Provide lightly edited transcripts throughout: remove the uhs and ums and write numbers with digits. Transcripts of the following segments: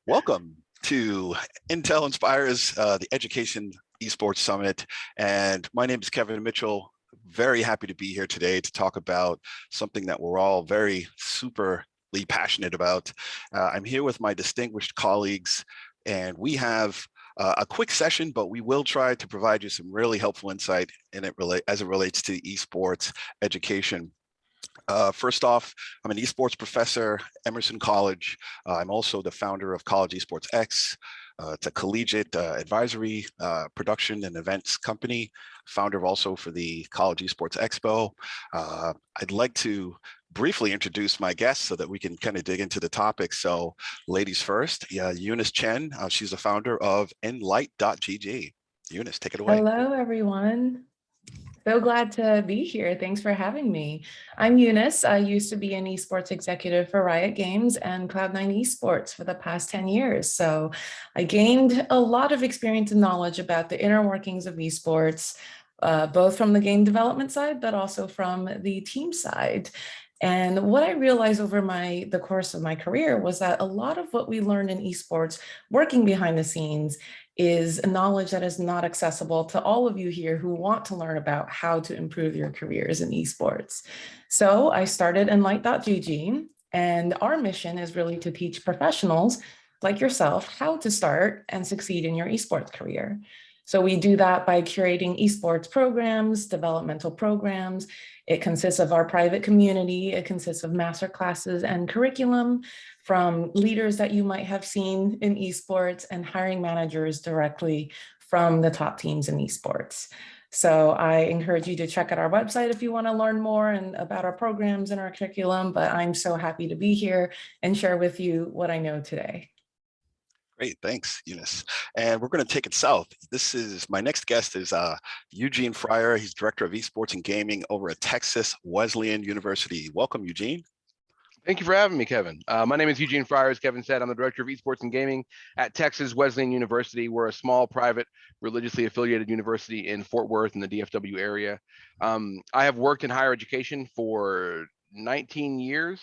Welcome to Intel Inspires, the Education Esports Summit. And my name is Kevin Mitchell. Very happy to be here today to talk about something that we're all very superly passionate about. I'm here with my distinguished colleagues, and we have a quick session, but we will try to provide you some really helpful insight in it as it relates to esports education. First off, I'm an esports professor, Emerson College. I'm also the founder of College Esports X. It's a collegiate advisory, production and events company, founder also for the College Esports Expo. I'd like to briefly introduce my guests so that we can kind of dig into the topic. So ladies first, Eunice Chen, she's the founder of Nlightgg. Eunice, take it away. Hello, everyone. So glad to be here. Thanks for having me. I'm Eunice. I used to be an esports executive for Riot Games and Cloud9 Esports for the past 10 years. So I gained a lot of experience and knowledge about the inner workings of esports, both from the game development side, but also from the team side. And what I realized over the course of my career was that a lot of what we learned in esports, working behind the scenes, is knowledge that is not accessible to all of you here who want to learn about how to improve your careers in esports. So I started Nlightgg, and our mission is really to teach professionals like yourself how to start and succeed in your esports career. So we do that by curating esports programs, developmental programs. It consists of our private community. It consists of master classes and curriculum from leaders that you might have seen in esports and hiring managers directly from the top teams in esports. So I encourage you to check out our website if you want to learn more and about our programs and our curriculum, but I'm so happy to be here and share with you what I know today. Great, thanks, Eunice. And we're going to take it south. My next guest is Eugene Frier. He's Director of Esports and Gaming over at Texas Wesleyan University. Welcome, Eugene. Thank you for having me, Kevin. My name is Eugene Frier. As Kevin said, I'm the Director of Esports and Gaming at Texas Wesleyan University. We're a small, private, religiously affiliated university in Fort Worth in the DFW area. I have worked in higher education for 19 years.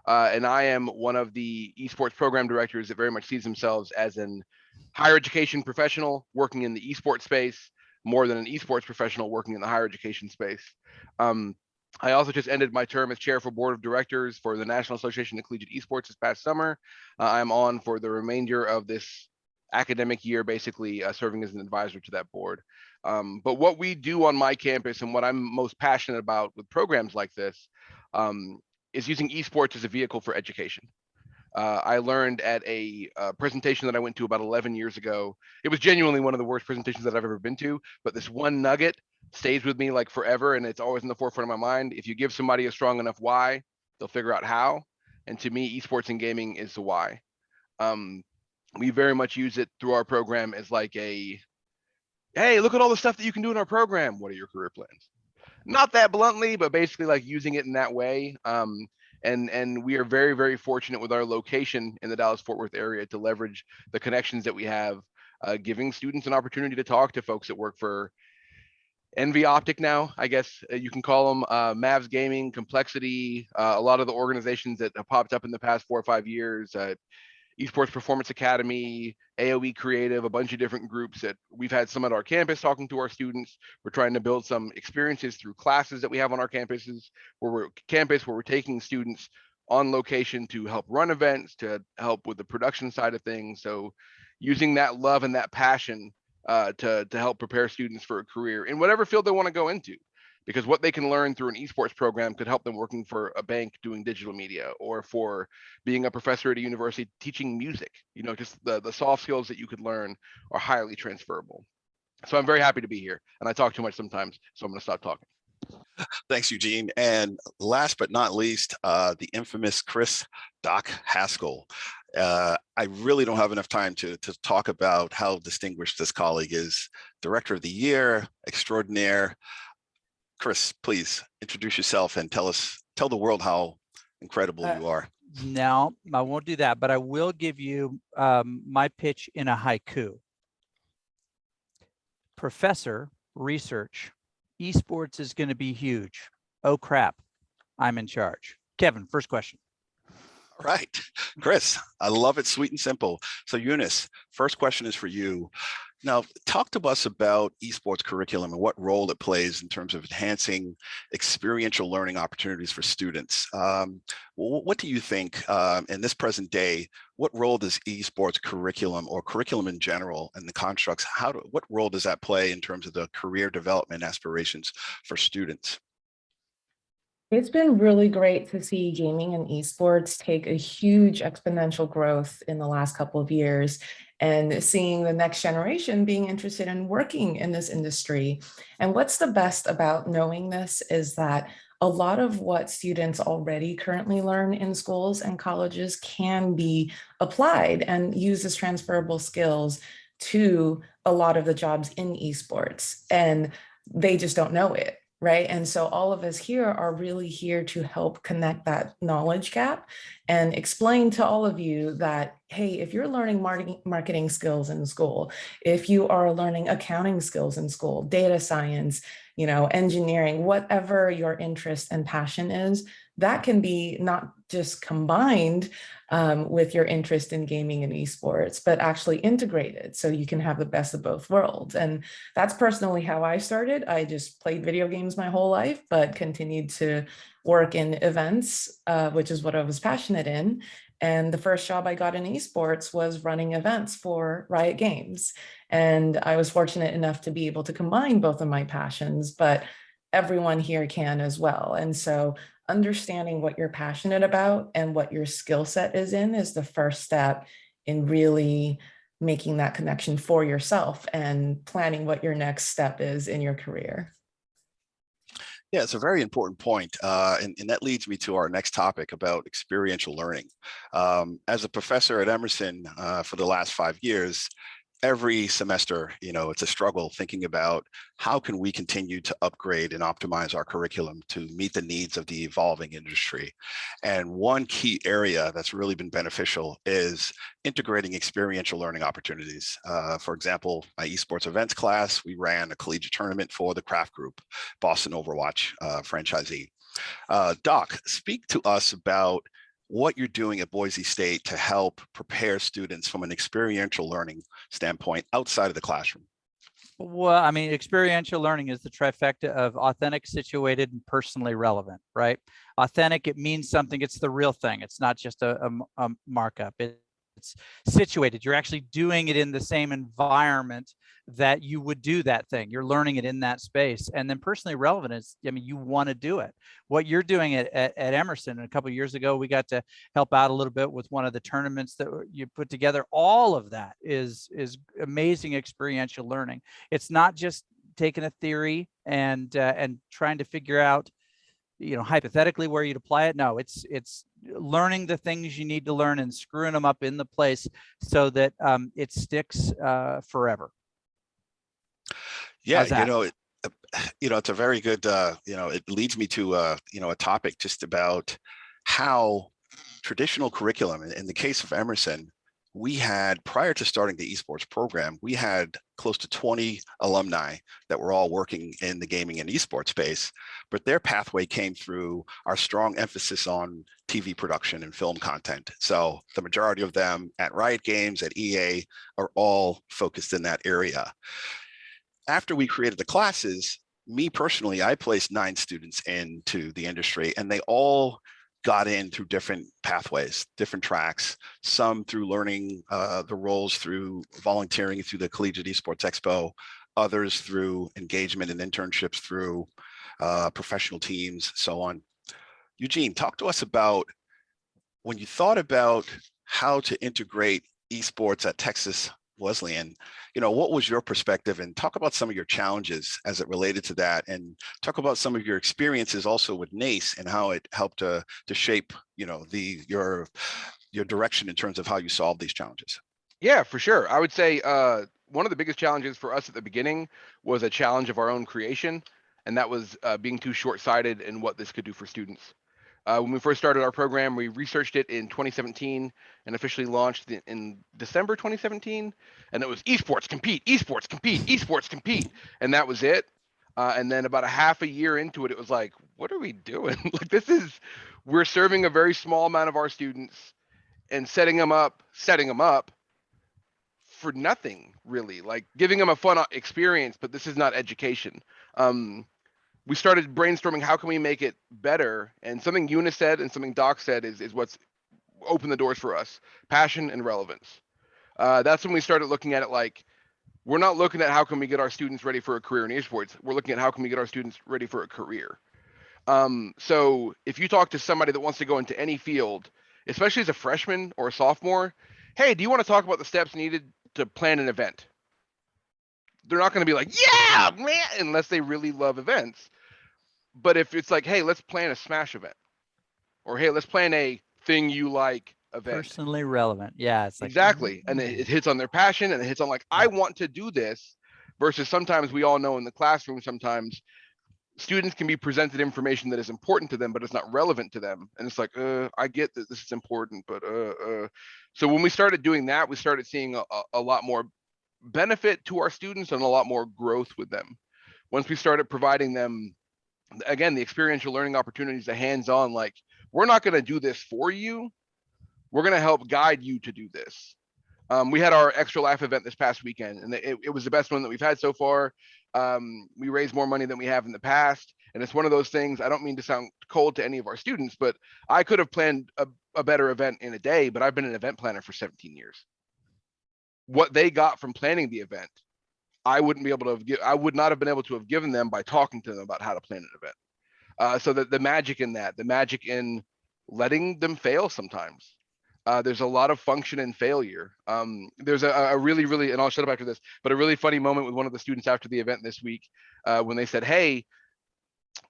And I am one of the esports program directors that very much sees themselves as an higher education professional working in the esports space, more than an esports professional working in the higher education space. I also just ended my term as chair for board of directors for the National Association of Collegiate Esports this past summer. I'm on for the remainder of this academic year, basically serving as an advisor to that board. But what we do on my campus and what I'm most passionate about with programs like this is using esports as a vehicle for education. I learned at a presentation that I went to about 11 years ago. It was genuinely one of the worst presentations that I've ever been to, but this one nugget stays with me like forever, and it's always in the forefront of my mind. If you give somebody a strong enough why, they'll figure out how. And to me, esports and gaming is the why. We very much use it through our program as like hey, look at all the stuff that you can do in our program. What are your career plans? Not that bluntly, but basically like using it in that way. And we are very, very fortunate with our location in the Dallas-Fort Worth area to leverage the connections that we have, giving students an opportunity to talk to folks that work for NV Optic now, I guess you can call them, Mavs Gaming, Complexity, a lot of the organizations that have popped up in the past 4 or 5 years, Esports Performance Academy, AOE Creative, a bunch of different groups that we've had some at our campus talking to our students. We're trying to build some experiences through classes that we have on our campuses, where we're taking students on location to help run events, to help with the production side of things. So using that love and that passion to help prepare students for a career in whatever field they want to go into. Because what they can learn through an esports program could help them working for a bank doing digital media, or for being a professor at a university teaching music. You know, just the soft skills that you could learn are highly transferable. So I'm very happy to be here, and I talk too much sometimes, so I'm going to stop talking. Thanks, Eugene. And last but not least, the infamous Doc Haskell. I really don't have enough time to talk about how distinguished this colleague is. Director of the Year, extraordinaire. Chris, please introduce yourself and tell the world how incredible you are. No, I won't do that, but I will give you my pitch in a haiku. Professor, research, esports is going to be huge. Oh crap, I'm in charge. Kevin, first question. All right, Chris, I love it, sweet and simple. So Eunice, first question is for you. Now, talk to us about esports curriculum and what role it plays in terms of enhancing experiential learning opportunities for students. What do you think in this present day, what role does esports curriculum or curriculum in general and the constructs, what role does that play in terms of the career development aspirations for students? It's been really great to see gaming and esports take a huge exponential growth in the last couple of years and seeing the next generation being interested in working in this industry. And what's the best about knowing this is that a lot of what students already currently learn in schools and colleges can be applied and used as transferable skills to a lot of the jobs in esports. And they just don't know it. Right. And so all of us here are really here to help connect that knowledge gap and explain to all of you that, hey, if you're learning marketing skills in school, if you are learning accounting skills in school, data science, engineering, whatever your interest and passion is, that can be not just combined with your interest in gaming and esports, but actually integrated so you can have the best of both worlds. And that's personally how I started. I just played video games my whole life, but continued to work in events, which is what I was passionate in. And the first job I got in esports was running events for Riot Games. And I was fortunate enough to be able to combine both of my passions, but everyone here can as well. And so understanding what you're passionate about and what your skill set is in is the first step in really making that connection for yourself and planning what your next step is in your career. Yeah, it's a very important point. And that leads me to our next topic about experiential learning. As a professor at Emerson for the last 5 years, every semester, it's a struggle thinking about how can we continue to upgrade and optimize our curriculum to meet the needs of the evolving industry. And one key area that's really been beneficial is integrating experiential learning opportunities. For example, my esports events class, we ran a collegiate tournament for the Craft Group, Boston Overwatch franchisee. Doc, speak to us about what you're doing at Boise State to help prepare students from an experiential learning standpoint outside of the classroom. Well, I mean, experiential learning is the trifecta of authentic, situated, and personally relevant, right? Authentic, it means something. It's the real thing. It's not just a markup. It's situated. You're actually doing it in the same environment that you would do that thing. You're learning it in that space. And then personally relevant is, I mean, you want to do it. What you're doing at Emerson, a couple of years ago, we got to help out a little bit with one of the tournaments that you put together. All of that is amazing experiential learning. It's not just taking a theory and trying to figure out, hypothetically where you'd apply it. No, it's learning the things you need to learn and screwing them up in the place so that it sticks forever. Yeah, it's a very good, it leads me to, a topic just about how traditional curriculum, in the case of Emerson, we had, prior to starting the esports program, we had close to 20 alumni that were all working in the gaming and esports space, but their pathway came through our strong emphasis on TV production and film content. So the majority of them at Riot Games, at EA, are all focused in that area. After we created the classes, me personally, I placed 9 students into the industry, and they all got in through different pathways, different tracks, some through learning the roles through volunteering through the Collegiate Esports Expo, others through engagement and internships through professional teams, so on. Eugene, talk to us about when you thought about how to integrate esports at Texas Wesleyan, what was your perspective, and talk about some of your challenges as it related to that, and talk about some of your experiences also with NACE and how it helped to shape, your direction in terms of how you solve these challenges. Yeah, for sure. I would say one of the biggest challenges for us at the beginning was a challenge of our own creation, and that was being too short-sighted in what this could do for students. When we first started our program, we researched it in 2017 and officially launched in December 2017. And it was esports compete, esports compete, esports compete. And that was it. And then about a half a year into it, it was like, what are we doing? Like, we're serving a very small amount of our students and setting them up for nothing, really, like giving them a fun experience, but this is not education. We started brainstorming, how can we make it better? And something Eunice said and something Doc said is what's opened the doors for us: passion and relevance. That's when we started looking at it like, we're not looking at how can we get our students ready for a career in esports. We're looking at how can we get our students ready for a career. So if you talk to somebody that wants to go into any field, especially as a freshman or a sophomore, hey, do you want to talk about the steps needed to plan an event? They're not going to be like, yeah, man, unless they really love events. But if it's like, hey, let's plan a Smash event, or hey, let's plan a thing you like event. Personally relevant. Yeah, it's like, exactly. And it hits on their passion, and it hits on like, I want to do this, versus sometimes we all know in the classroom, sometimes students can be presented information that is important to them, but it's not relevant to them. And it's like, I get that this is important, but so when we started doing that, we started seeing a lot more benefit to our students and a lot more growth with them. Once we started providing them, again, the experiential learning opportunities, the hands-on, like, we're not going to do this for you. We're going to help guide you to do this. We had our Extra Laugh event this past weekend, and it was the best one that we've had so far. We raised more money than we have in the past. And it's one of those things, I don't mean to sound cold to any of our students, but I could have planned a better event in a day, but I've been an event planner for 17 years. What they got from planning the event, I would not have been able to have given them by talking to them about how to plan an event. So the magic in that, the magic in letting them fail sometimes. There's a lot of function in failure. There's a really, really, and I'll shut up after this, but a really funny moment with one of the students after the event this week, when they said, hey,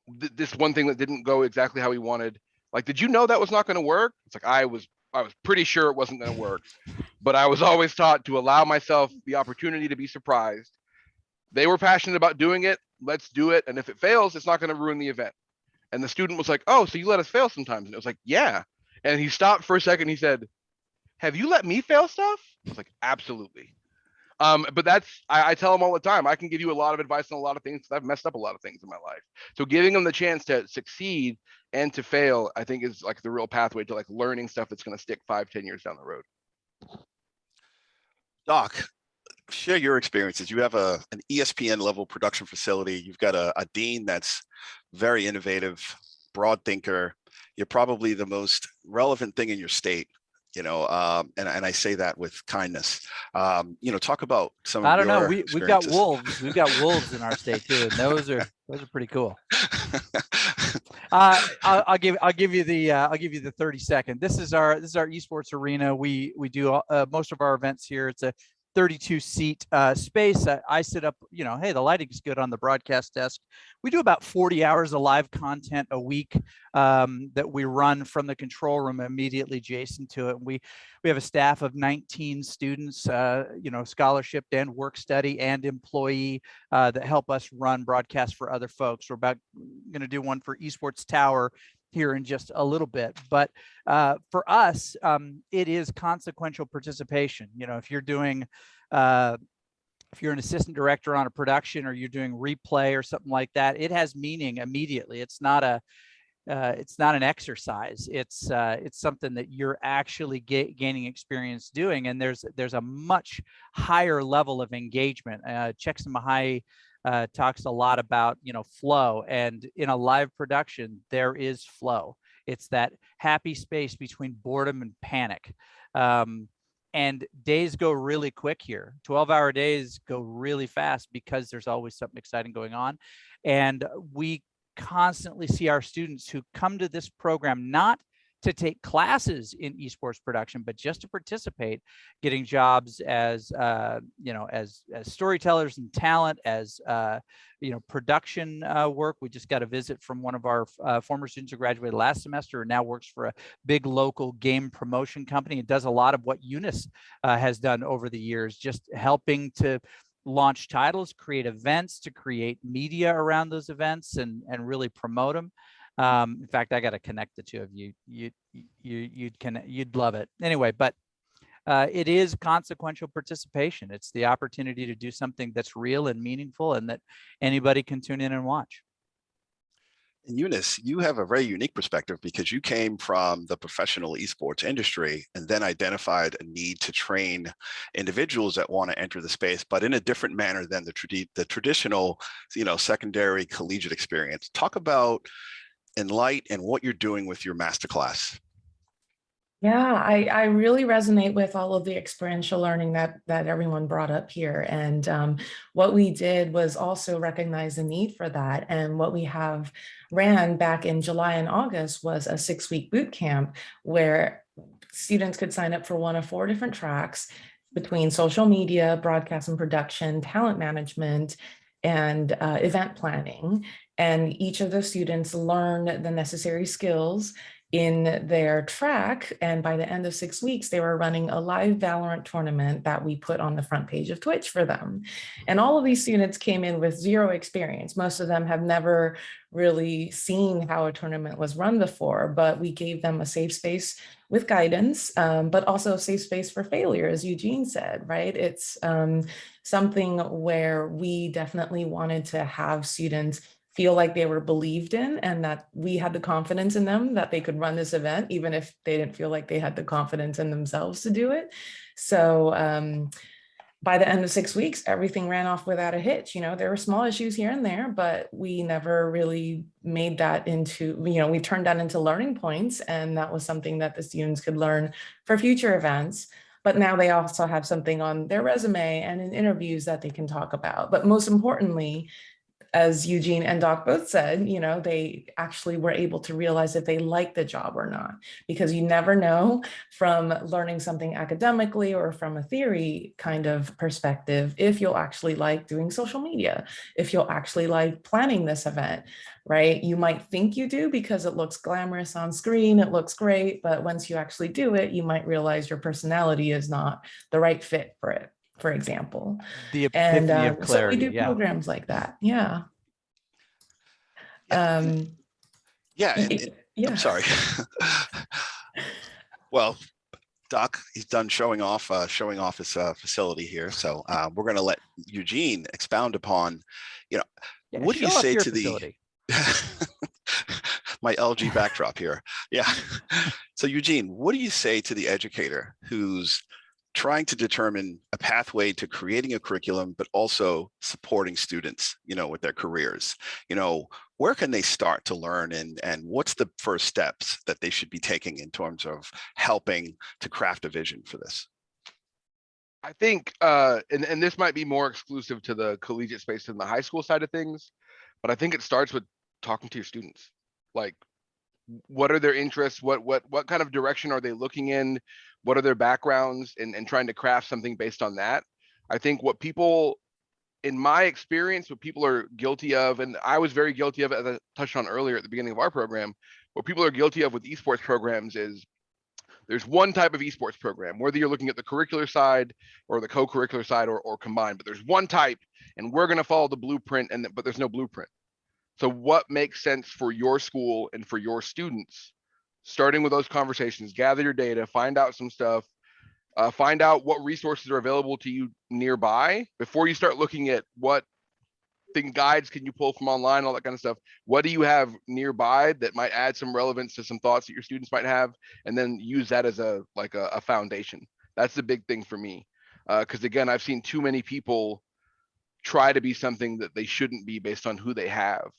this one thing that didn't go exactly how we wanted, like, did you know that was not going to work? It's like, I was pretty sure it wasn't going to work, but I was always taught to allow myself the opportunity to be surprised. They were passionate about doing it. Let's do it. And if it fails, it's not going to ruin the event. And the student was like, oh, so you let us fail sometimes? And it was like, yeah. And he stopped for a second. He said, have you let me fail stuff? I was like, absolutely. But I tell them all the time, I can give you a lot of advice on a lot of things because I've messed up a lot of things in my life. So giving them the chance to succeed and to fail, I think, is like the real pathway to like learning stuff that's going to stick 5-10 years down the road. Doc, share your experiences. You have an ESPN level production facility. You've got a dean that's very innovative, broad thinker. You're probably the most relevant thing in your state, and I say that with kindness. Talk about some I of don't know. your We've got experiences. wolves. We've got wolves in our state too, and those are pretty cool. I'll give you the 30-second. This is our esports arena. We do most of our events here. It's a 32-seat space. I sit up, hey, the lighting is good on the broadcast desk. We do about 40 hours of live content a week that we run from the control room immediately adjacent to it. We have a staff of 19 students, scholarship and work study and employee that help us run broadcasts for other folks. We're about going to do one for Esports Tower here in just a little bit, but for us, it is consequential participation. If you're doing, if you're an assistant director on a production, or you're doing replay or something like that, it has meaning immediately. It's not an exercise. It's something that you're actually gaining experience doing, and there's a much higher level of engagement. Csikszentmihalyi talks a lot about flow, and in a live production there is flow. It's that happy space between boredom and panic, and days go really quick here. 12-hour days go really fast because there's always something exciting going on, and we constantly see our students who come to this program not to take classes in esports production, but just to participate, getting jobs as as storytellers and talent, as production work. We just got a visit from one of our former students who graduated last semester and now works for a big local game promotion company. It does a lot of what Eunice has done over the years, just helping to launch titles, create events, to create media around those events, and really promote them. In fact, I got to connect the two of you. You'd love it anyway. But it is consequential participation. It's the opportunity to do something that's real and meaningful and that anybody can tune in and watch. And Eunice, you have a very unique perspective because you came from the professional esports industry and then identified a need to train individuals that want to enter the space, but in a different manner than the traditional, secondary collegiate experience. Talk about Nlightgg and what you're doing with your masterclass. Yeah, I really resonate with all of the experiential learning that everyone brought up here. And what we did was also recognize the need for that. And what we have ran back in July and August was a 6-week boot camp where students could sign up for one of 4 different tracks between social media, broadcast and production, talent management, and event planning. And each of the students learned the necessary skills in their track. And by the end of 6 weeks, they were running a live Valorant tournament that we put on the front page of Twitch for them. And all of these students came in with 0 experience. Most of them have never really seen how a tournament was run before, but we gave them a safe space with guidance, but also a safe space for failure, as Eugene said, right? It's something where we definitely wanted to have students feel like they were believed in and that we had the confidence in them that they could run this event, even if they didn't feel like they had the confidence in themselves to do it. So by the end of 6 weeks, everything ran off without a hitch. There were small issues here and there, but we never really made that into, we turned that into learning points. And that was something that the students could learn for future events. But now they also have something on their resume and in interviews that they can talk about. But most importantly, as Eugene and Doc both said, they actually were able to realize if they like the job or not, because you never know from learning something academically or from a theory kind of perspective, if you'll actually like doing social media, if you'll actually like planning this event, right? You might think you do because it looks glamorous on screen, it looks great, but once you actually do it, you might realize your personality is not the right fit for it, for example. The epiphany of clarity. So we do programs like that. Yeah. And Yeah. I'm sorry. Well, Doc, he's done showing off his facility here. So we're going to let Eugene expound upon, what do you say to facility. My LG backdrop here. Yeah. So Eugene, what do you say to the educator who's trying to determine a pathway to creating a curriculum, but also supporting students, with their careers? Where can they start to learn, and what's the first steps that they should be taking in terms of helping to craft a vision for this? I think, and this might be more exclusive to the collegiate space than the high school side of things, but I think it starts with talking to your students. Like, what are their interests? What kind of direction are they looking in? What are their backgrounds, and trying to craft something based on that. I think what people, in my experience, what people are guilty of, and I was very guilty of it, as I touched on earlier at the beginning of our program, what people are guilty of with esports programs is there's one type of esports program, whether you're looking at the curricular side or the co-curricular side or combined, but there's one type and we're going to follow the blueprint, but there's no blueprint. So what makes sense for your school and for your students? Starting with those conversations, gather your data, find out some stuff, find out what resources are available to you nearby before you start looking at what guides can you pull from online, all that kind of stuff. What do you have nearby that might add some relevance to some thoughts that your students might have, and then use that as a foundation. That's the big thing for me. Because again, I've seen too many people try to be something that they shouldn't be based on who they have,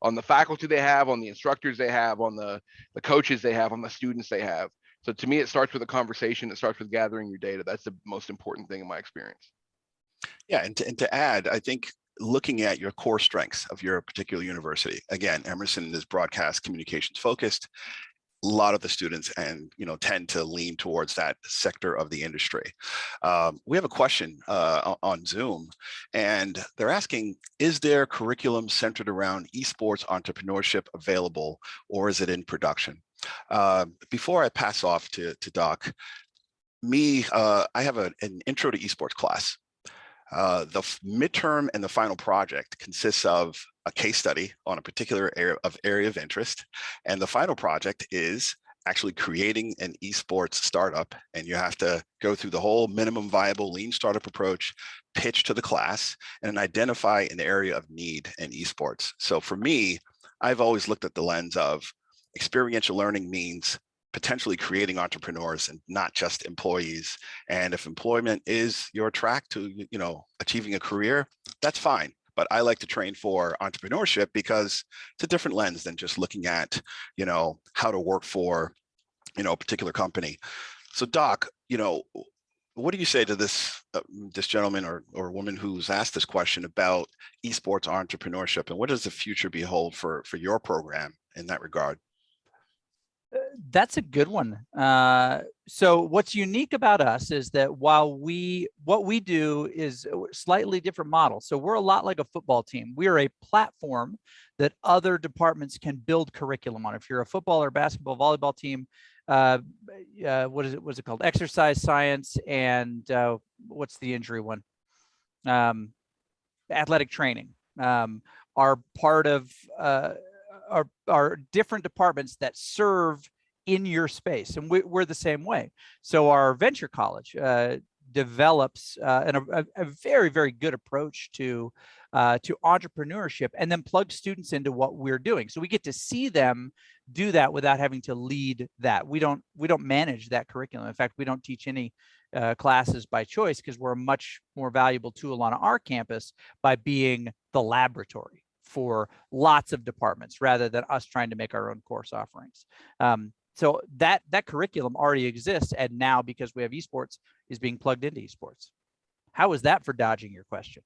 on the faculty they have, on the instructors they have, on the coaches they have, on the students they have. So to me, it starts with a conversation. It starts with gathering your data. That's the most important thing in my experience. Yeah, and to add, I think looking at your core strengths of your particular university. Again, Emerson is broadcast communications focused. A lot of the students tend to lean towards that sector of the industry. We have a question on Zoom, and they're asking, is there curriculum centered around esports entrepreneurship available, or is it in production? Before I pass off to Doc, I have an intro to esports class. The midterm and the final project consists of a case study on a particular area of interest. And the final project is actually creating an esports startup, and you have to go through the whole minimum viable lean startup approach, pitch to the class, and identify an area of need in esports. So for me, I've always looked at the lens of experiential learning means potentially creating entrepreneurs and not just employees. And if employment is your track to, achieving a career, that's fine. But I like to train for entrepreneurship because it's a different lens than just looking at, how to work for, a particular company. So Doc, what do you say to this this gentleman or woman who's asked this question about esports entrepreneurship, and what does the future behold for your program in that regard? That's a good one. So what's unique about us is that while what we do is a slightly different model. So we're a lot like a football team. We are a platform that other departments can build curriculum on. If you're a football or basketball, volleyball team, what's it called? Exercise science and what's the injury one? Athletic training are part of are different departments that serve in your space, and we're the same way. So our venture college develops a very, very good approach to entrepreneurship, and then plugs students into what we're doing. So we get to see them do that without having to lead that. We don't manage that curriculum. In fact, we don't teach any classes by choice because we're a much more valuable tool on our campus by being the laboratory for lots of departments rather than us trying to make our own course offerings. So that curriculum already exists, and now because we have esports is being plugged into esports. How was that for dodging your question?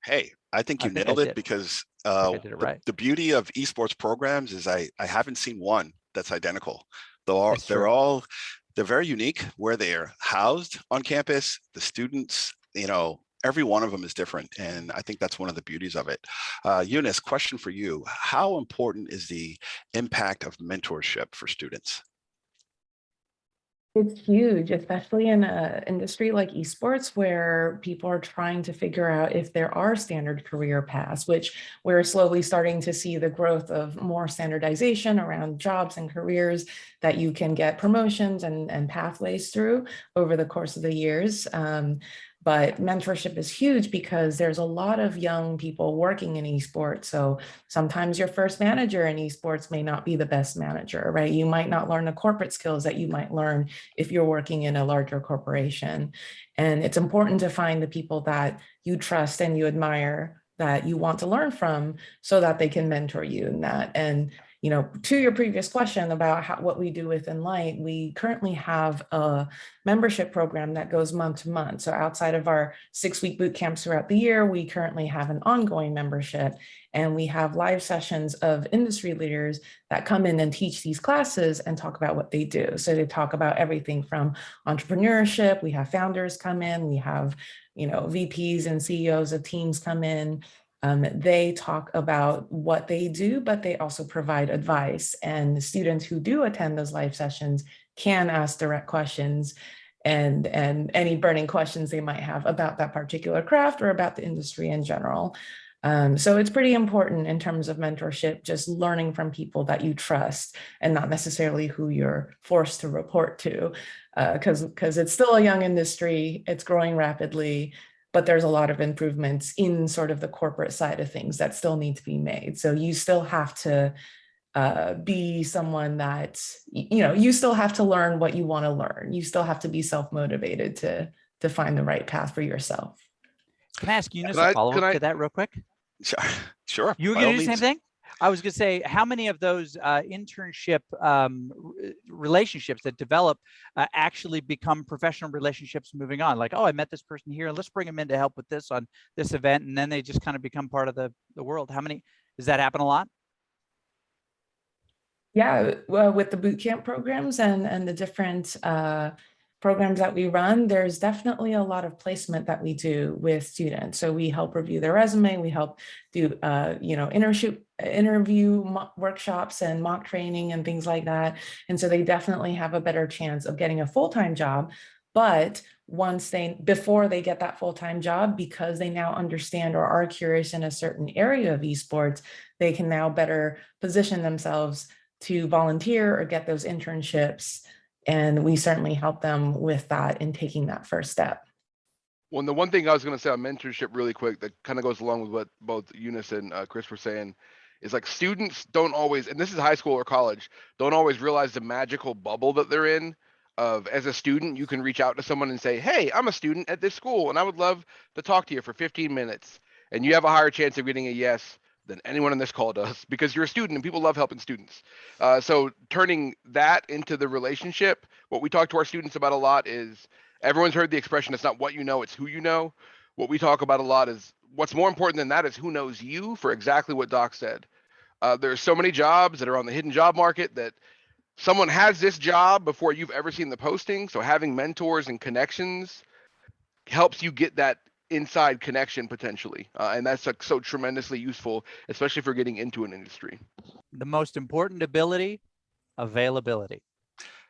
Hey, I think you nailed it, because the beauty of esports programs is I haven't seen one that's identical. They're very unique where they're housed on campus. The students, every one of them is different. And I think that's one of the beauties of it. Eunice, question for you. How important is the impact of mentorship for students? It's huge, especially in an industry like esports, where people are trying to figure out if there are standard career paths, which we're slowly starting to see the growth of more standardization around jobs and careers that you can get promotions and pathways through over the course of the years. But mentorship is huge because there's a lot of young people working in esports. So sometimes your first manager in esports may not be the best manager, right? You might not learn the corporate skills that you might learn if you're working in a larger corporation. And it's important to find the people that you trust and you admire, that you want to learn from, so that they can mentor you in that. And to your previous question about what we do with Nlightgg, we currently have a membership program that goes month to month. So outside of our 6-week boot camps throughout the year, we currently have an ongoing membership, and we have live sessions of industry leaders that come in and teach these classes and talk about what they do. So they talk about everything from entrepreneurship. We have founders come in, we have VPs and CEOs of teams come in. They talk about what they do, but they also provide advice. And the students who do attend those live sessions can ask direct questions and any burning questions they might have about that particular craft or about the industry in general. So it's pretty important in terms of mentorship, just learning from people that you trust and not necessarily who you're forced to report to, because it's still a young industry, it's growing rapidly, but there's a lot of improvements in sort of the corporate side of things that still need to be made. So you still have to be someone that, you still have to learn what you want to learn. You still have to be self-motivated to find the right path for yourself. Can I ask Eunice a follow-up to that real quick? Sure. You were going to do the same thing? I was going to say, how many of those internship relationships that develop actually become professional relationships moving on? Like, oh, I met this person here, let's bring them in to help with this on this event. And then they just kind of become part of the world. How many, does that happen a lot? Yeah, well, with the bootcamp programs and the different programs that we run, there's definitely a lot of placement that we do with students. So we help review their resume, we help do interview workshops and mock training and things like that. And so they definitely have a better chance of getting a full-time job. But before they get that full-time job, because they now understand or are curious in a certain area of esports, they can now better position themselves to volunteer or get those internships. And we certainly help them with that in taking that first step. Well, and the one thing I was going to say on mentorship really quick that kind of goes along with what both Eunice and Chris were saying is like students don't always, and this is high school or college, don't always realize the magical bubble that they're in. Of as a student, you can reach out to someone and say, hey, I'm a student at this school and I would love to talk to you for 15 minutes. And you have a higher chance of getting a yes than anyone on this call does because you're a student and people love helping students. So turning that into the relationship, what we talk to our students about a lot is everyone's heard the expression, it's not what you know, it's who you know. What we talk about a lot is what's more important than that is who knows you for exactly what Doc said. There's so many jobs that are on the hidden job market that someone has this job before you've ever seen the posting. So having mentors and connections helps you get that inside connection potentially. And that's like so tremendously useful, especially if you're getting into an industry. The most important ability, availability,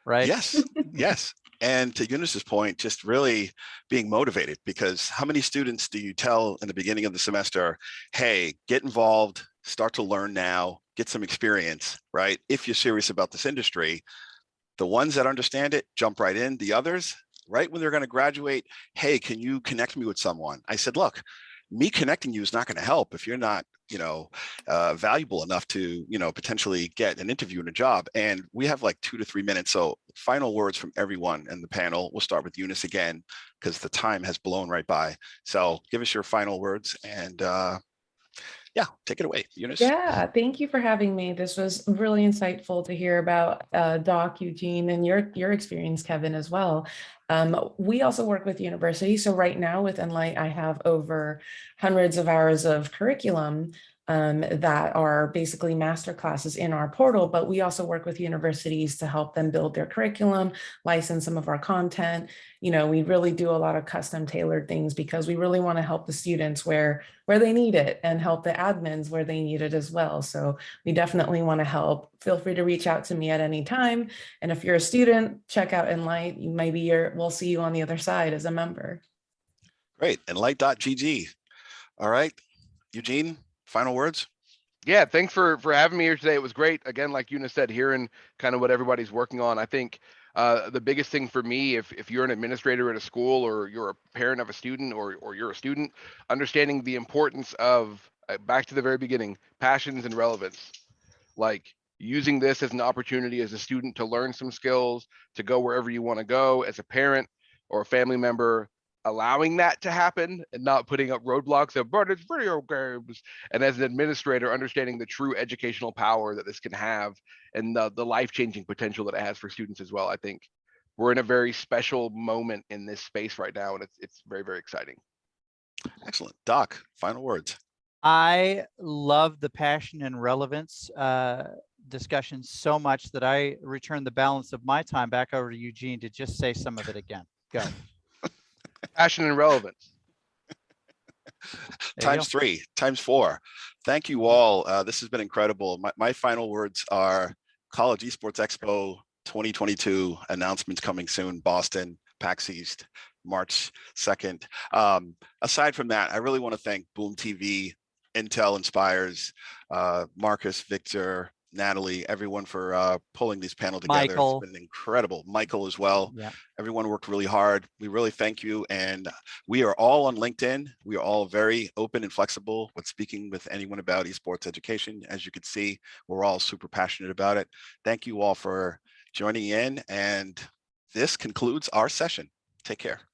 right? Yes, yes. And to Eunice's point, just really being motivated, because how many students do you tell in the beginning of the semester, hey, get involved, start to learn now, get some experience, right? If you're serious about this industry, the ones that understand it, jump right in. The others, right when they're going to graduate, hey, can you connect me with someone? I said, look, me connecting you is not going to help if you're not, valuable enough to, potentially get an interview and a job. And we have like 2 to 3 minutes. So final words from everyone in the panel. We'll start with Eunice again, because the time has blown right by. So give us your final words and yeah, take it away, Eunice. Yeah, thank you for having me. This was really insightful to hear about Doc, Eugene, and your experience, Kevin, as well. We also work with universities. So right now with Nlightgg, I have over hundreds of hours of curriculum that are basically master classes in our portal, but we also work with universities to help them build their curriculum, license some of our content. We really do a lot of custom tailored things because we really want to help the students where they need it and help the admins where they need it as well. So we definitely want to help. Feel free to reach out to me at any time. And if you're a student, check out Nlightgg. Maybe we'll see you on the other side as a member. Great. Nlightgg. All right, Eugene, final words. Yeah, thanks for having me here today. It was great. Again, like Eunice said, hearing kind of what everybody's working on. I think the biggest thing for me, if you're an administrator at a school or you're a parent of a student or you're a student, understanding the importance of, back to the very beginning, passions and relevance. Like using this as an opportunity as a student to learn some skills, to go wherever you want to go as a parent or a family member, allowing that to happen and not putting up roadblocks of, but it's video games. And as an administrator, understanding the true educational power that this can have and the life-changing potential that it has for students as well. I think we're in a very special moment in this space right now, and it's very, very exciting. Excellent. Doc, final words. I love the passion and relevance discussion so much that I return the balance of my time back over to Eugene to just say some of it again. Go. Passion and relevance. Times 3, times 4. Thank you all. This has been incredible. My final words are College Esports Expo 2022 announcements coming soon, Boston, PAX East, March 2nd. Aside from that, I really want to thank Boom TV, Intel Inspires, Marcus, Victor, Natalie, everyone for pulling this panel together. Michael. It's been incredible. Michael as well. Yeah. Everyone worked really hard. We really thank you. And we are all on LinkedIn. We are all very open and flexible with speaking with anyone about esports education. As you can see, we're all super passionate about it. Thank you all for joining in. And this concludes our session. Take care.